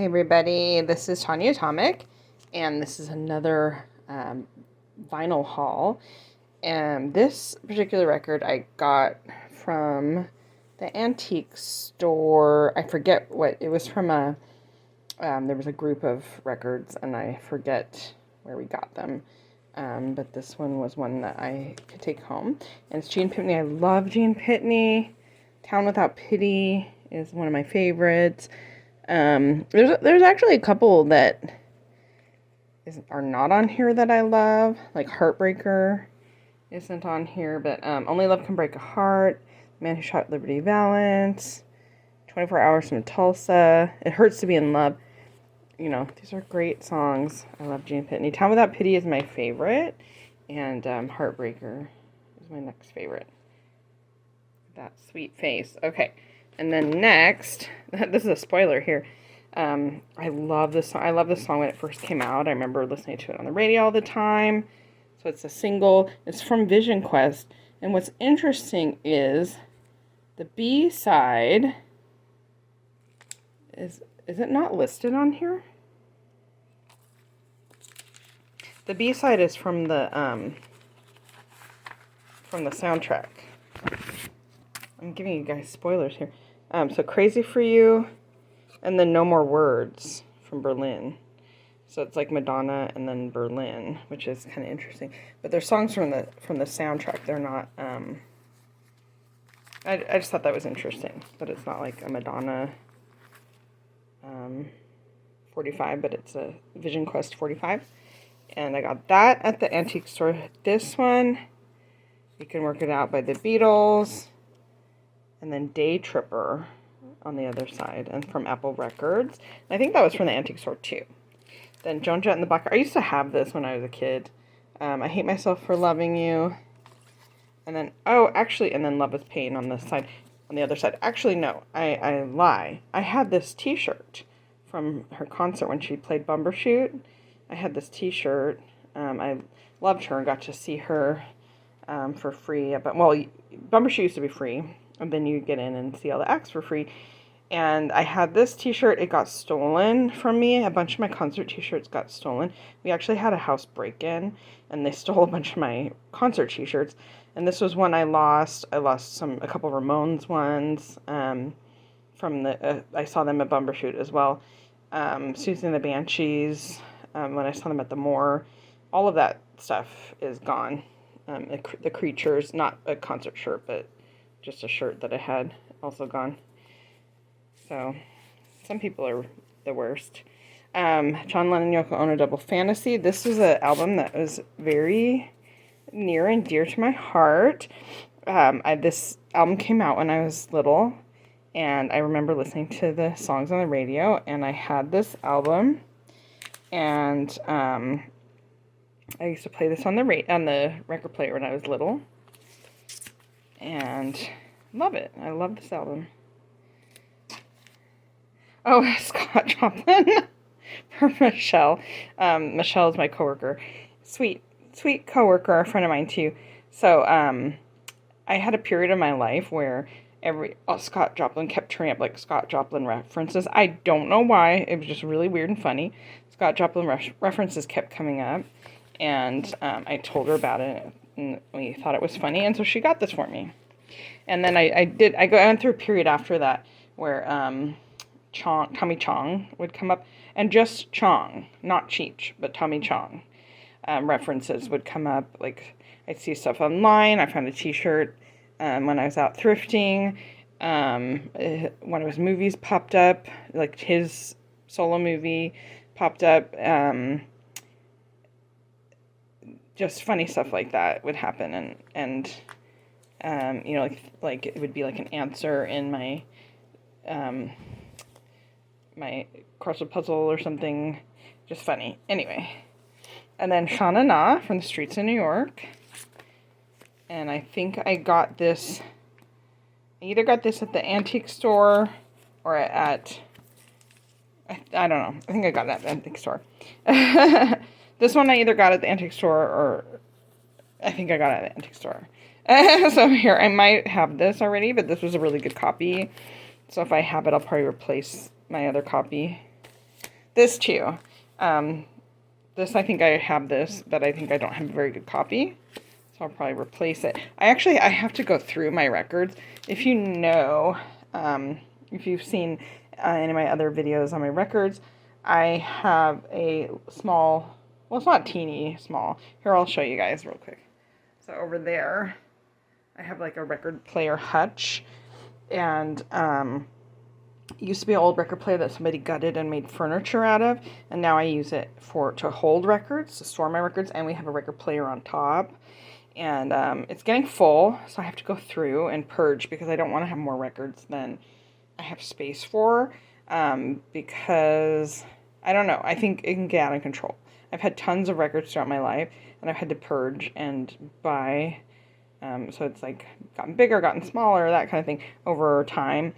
Hey everybody, this is Tanya Atomic, and this is another vinyl haul. And this particular record I got from the antique store. I forget what it was from. There was a group of records, and I forget where we got them. But this one was one that I could take home, and it's Gene Pitney. I love Gene Pitney. Town Without Pity is one of my favorites. There's actually a couple that are not on here that I love, like Heartbreaker isn't on here, but Only Love Can Break a Heart, Man Who Shot Liberty Valance, 24 Hours from Tulsa, It Hurts to Be in Love. You know, these are great songs. I love Gene Pitney. Town Without Pity is my favorite, and Heartbreaker is my next favorite. That sweet face. Okay. And then next, this is a spoiler here. I love this song. I love this song when it first came out. I remember listening to it on the radio all the time. So it's a single. It's from Vision Quest. And what's interesting is the B-side is it not listed on here? The B-side is from the soundtrack. I'm giving you guys spoilers here. So Crazy for You, and then No More Words from Berlin. So it's like Madonna and then Berlin, which is kind of interesting. But they're songs from the soundtrack. They're not. I just thought that was interesting. That it's not like a Madonna 45, but it's a Vision Quest 45. And I got that at the antique store. This one, You Can Work It Out by the Beatles. And then Day Tripper on the other side, and from Apple Records. And I think that was from the antique store too. Then Joan Jett and the Black. I used to have this when I was a kid. I Hate Myself for Loving You. And then, and then Love Is Pain on this side, on the other side. Actually, no, I lie. I had this t-shirt from her concert when she played Bumbershoot. I had this t-shirt. I loved her and got to see her for free. But, Bumbershoot used to be free. And then you get in and see all the acts for free. And I had this t-shirt. It got stolen from me. A bunch of my concert t-shirts got stolen. We actually had a house break-in, and they stole a bunch of my concert t-shirts. And this was one I lost. I lost a couple Ramones ones from I saw them at Bumbershoot as well. Susie and the Banshees, when I saw them at the Moore. All of that stuff is gone. The Creatures, not a concert shirt, but just a shirt that I had, also gone. So, some people are the worst. John Lennon, Yoko Ono, Double Fantasy. This was an album that was very near and dear to my heart. This album came out when I was little, and I remember listening to the songs on the radio, and I had this album, and I used to play this on the record player when I was little. And love it. I love this album. Oh, Scott Joplin for Michelle. Michelle is my coworker. Sweet coworker, a friend of mine too. So I had a period of my life where Scott Joplin kept turning up like Scott Joplin references. I don't know why. It was just really weird and funny. Scott Joplin references kept coming up, and I told her about it. And we thought it was funny, and so she got this for me. And then I went through a period after that where Tommy Chong would come up, and just Chong, not Cheech, but Tommy Chong references would come up. Like, I'd see stuff online. I found a t-shirt when I was out thrifting. One of his movies popped up, like his solo movie popped up. Just funny stuff like that would happen, and like it would be like an answer in my my crossword puzzle or something, just funny. Anyway, and then Sha Na Na from the Streets of New York, and I think I got this. I either got this at the antique store or at I don't know. I think I got it at the antique store. This one I either got at the antique store or I think I got it at the antique store. So here, I might have this already, but this was a really good copy. So if I have it, I'll probably replace my other copy. This too. This, I think I have this, but I think I don't have a very good copy. So I'll probably replace it. I have to go through my records. If you know, if you've seen any of my other videos on my records, I have a small, well, it's not teeny small. Here, I'll show you guys real quick. So over there, I have like a record player hutch, and it used to be an old record player that somebody gutted and made furniture out of, and now I use it to hold records, to store my records, and we have a record player on top. And it's getting full, so I have to go through and purge because I don't want to have more records than I have space for, because, I don't know, I think it can get out of control. I've had tons of records throughout my life, and I've had to purge and buy. So it's like gotten bigger, gotten smaller, that kind of thing over time,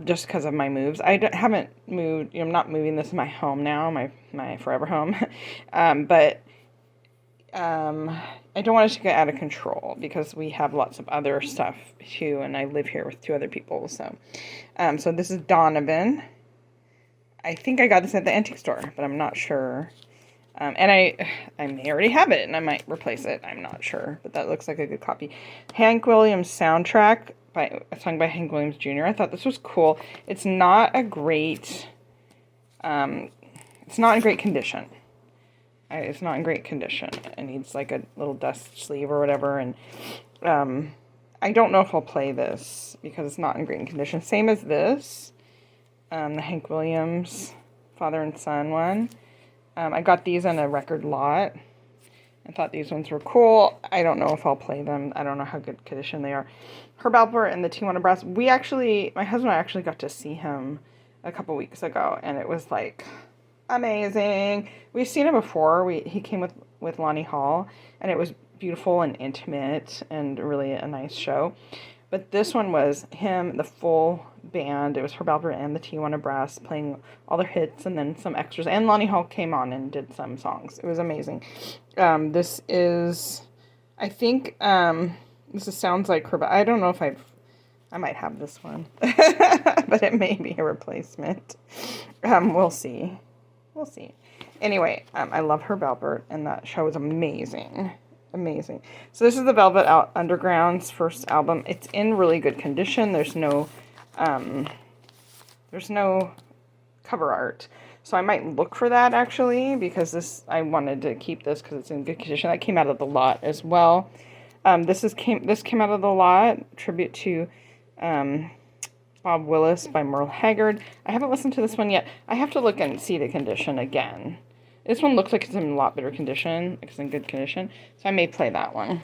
just because of my moves. Haven't moved, I'm not moving this in my home now, my forever home, but I don't want it to get out of control because we have lots of other stuff too, and I live here with 2 other people, so this is Donovan. I think I got this at the antique store, but I'm not sure. And I may already have it, and I might replace it. I'm not sure, but that looks like a good copy. Hank Williams soundtrack, sung by Hank Williams Jr. I thought this was cool. It's not a great, it's not in great condition. It's not in great condition. It needs like a little dust sleeve or whatever, and I don't know if I'll play this because it's not in great condition. Same as this, the Hank Williams father and son one. I got these on a record lot and thought these ones were cool. I don't know if I'll play them. I don't know how good condition they are. Herb Alpert and the Tijuana Brass. My husband and I actually got to see him a couple weeks ago, and it was like amazing. We've seen him before. He came with Lonnie Hall, and it was beautiful and intimate and really a nice show. But this one was him, the full band. It was Herb Alpert and the Tijuana Brass playing all their hits and then some extras. And Lonnie Hall came on and did some songs. It was amazing. This is, I think, sounds like Herb. I don't know if I might have this one. But it may be a replacement. We'll see. We'll see. Anyway, I love Herb Alpert, and that show was amazing. Amazing. So this is the Velvet Underground's first album. It's in really good condition. There's no cover art. So I might look for that actually, because I wanted to keep this because it's in good condition. That came out of the lot as well. This came out of the lot. Tribute to Bob Willis by Merle Haggard. I haven't listened to this one yet. I have to look and see the condition again. This one looks like it's in a lot better condition. It's in good condition. So I may play that one.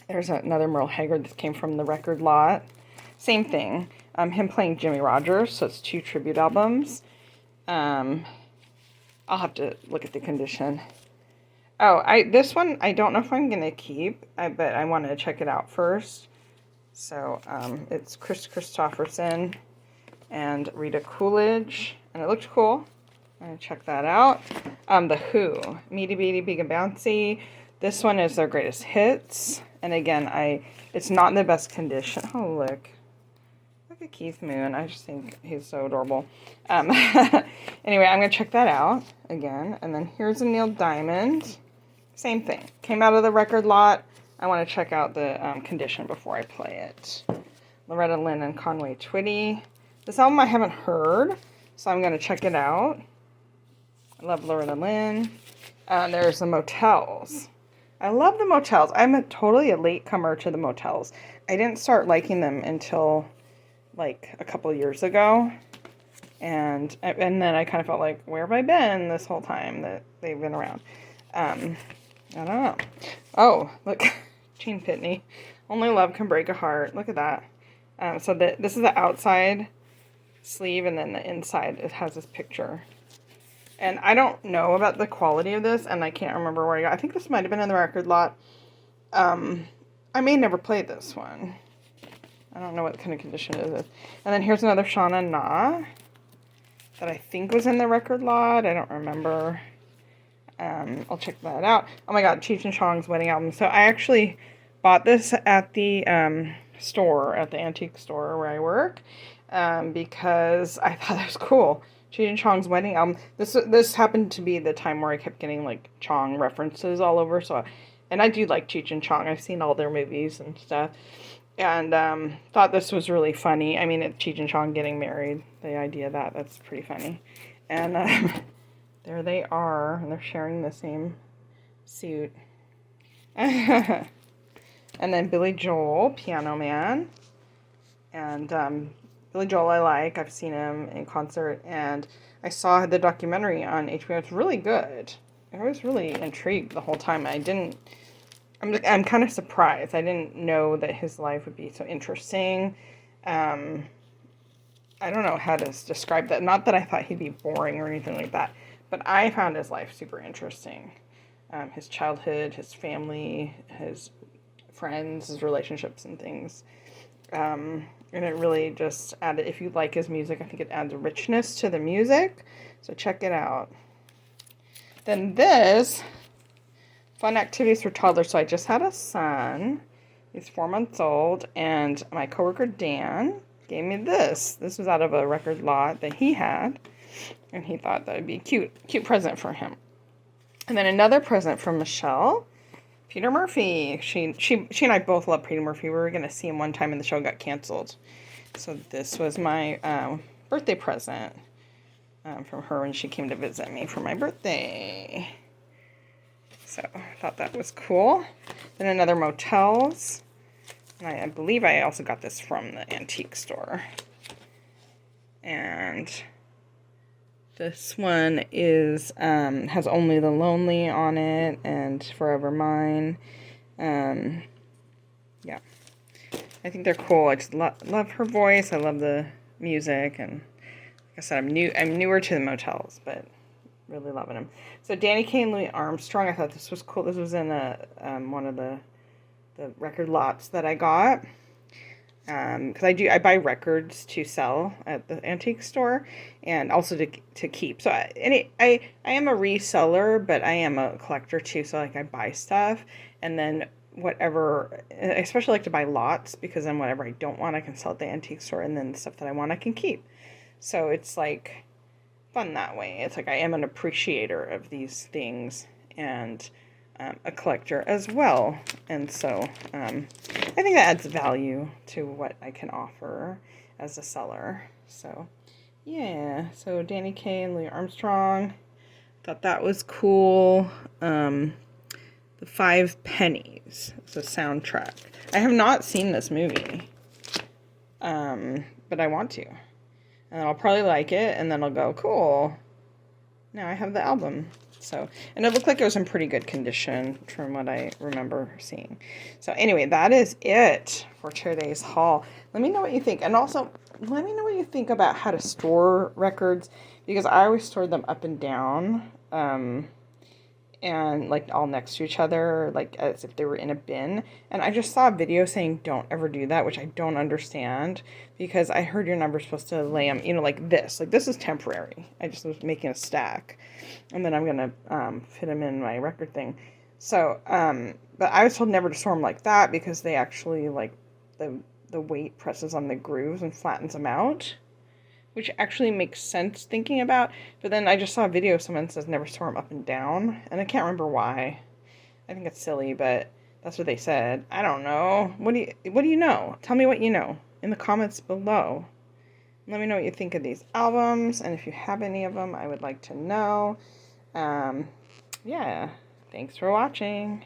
There's another Merle Haggard that came from the record lot. Same thing. Him playing Jimmy Rogers. So it's 2 tribute albums. I'll have to look at the condition. Oh, this one, I don't know if I'm going to keep. But I wanted to check it out first. So it's Chris Christopherson and Rita Coolidge. And it looked cool. I'm going to check that out. The Who, Meaty Beaty Big and Bouncy. This one is their greatest hits. And again, it's not in the best condition. Oh, look. Look at Keith Moon. I just think he's so adorable. Anyway, I'm going to check that out again. And then here's a Neil Diamond. Same thing. Came out of the record lot. I want to check out the condition before I play it. Loretta Lynn and Conway Twitty. This album I haven't heard, so I'm going to check it out. I love Loretta Lynn. There's the Motels. I love the Motels. I'm totally a latecomer to the Motels. I didn't start liking them until like a couple of years ago. And then I kind of felt like, where have I been this whole time that they've been around? I don't know. Oh, look. Gene Pitney. Only love can break a heart. Look at that. So this is the outside sleeve, and then the inside, it has this picture. And I don't know about the quality of this, and I can't remember where I got. I think this might have been in the record lot. I may never play this one. I don't know what kind of condition it is. And then here's another Shauna Na that I think was in the record lot. I don't remember. I'll check that out. Oh my god, Cheech and Chong's wedding album. So I actually bought this at the store, at the antique store where I work, because I thought it was cool. Cheech and Chong's wedding album. This happened to be the time where I kept getting like Chong references all over. And I do like Cheech and Chong. I've seen all their movies and stuff, and thought this was really funny. I mean, Cheech and Chong getting married. The idea of that's pretty funny, and there they are, and they're sharing the same suit. And then Billy Joel, Piano Man, and Billy Joel I like. I've seen him in concert, and I saw the documentary on HBO. It's really good. I was really intrigued the whole time. I'm kind of surprised. I didn't know that his life would be so interesting. I don't know how to describe that. Not that I thought he'd be boring or anything like that, but I found his life super interesting. His childhood, his family, his friends, his relationships and things. And it really just added, if you like his music, I think it adds richness to the music. So check it out. Then this, fun activities for toddlers. So I just had a son. He's 4 months old. And my coworker Dan gave me this. This was out of a record lot that he had. And he thought that would be a cute present for him. And then another present from Michelle, Peter Murphy. She and I both love Peter Murphy. We were going to see him one time and the show got canceled. So this was my birthday present from her when she came to visit me for my birthday. So I thought that was cool. Then another Motels. And I believe I also got this from the antique store. And this one is has Only the Lonely on it and Forever Mine. Yeah. I think they're cool. I just love her voice. I love the music, and like I said, I'm newer to the Motels, but really loving them. So Danny Kaye and Louis Armstrong. I thought this was cool. This was in one of the record lots that I got. Because I buy records to sell at the antique store and also to keep. So I am a reseller, but I am a collector too. So like I buy stuff and then whatever, I especially like to buy lots because then whatever I don't want, I can sell at the antique store, and then the stuff that I want, I can keep. So it's like fun that way. It's like I am an appreciator of these things and a collector as well, and so I think that adds value to what I can offer as a seller. So yeah, so Danny Kaye and Louis Armstrong, thought that was cool. The Five Pennies, it's a soundtrack. I have not seen this movie, but I want to, and I'll probably like it, and then I'll go, cool, now I have the album. So, and it looked like it was in pretty good condition from what I remember seeing. So anyway, that is it for today's haul. Let me know what you think. And also, let me know what you think about how to store records, because I always stored them up and down, and like all next to each other, like as if they were in a bin. And I just saw a video saying don't ever do that, which I don't understand, because I heard you're never supposed to lay them, like this. Like this is temporary. I just was making a stack, and then I'm gonna fit them in my record thing. So, but I was told never to store them like that because they actually like the weight presses on the grooves and flattens them out, which actually makes sense thinking about. But then I just saw a video, someone says never store them up and down, and I can't remember why. I think it's silly, but that's what they said. I don't know. What do you know? Tell me what you know in the comments below. Let me know what you think of these albums, and if you have any of them, I would like to know. Yeah, thanks for watching.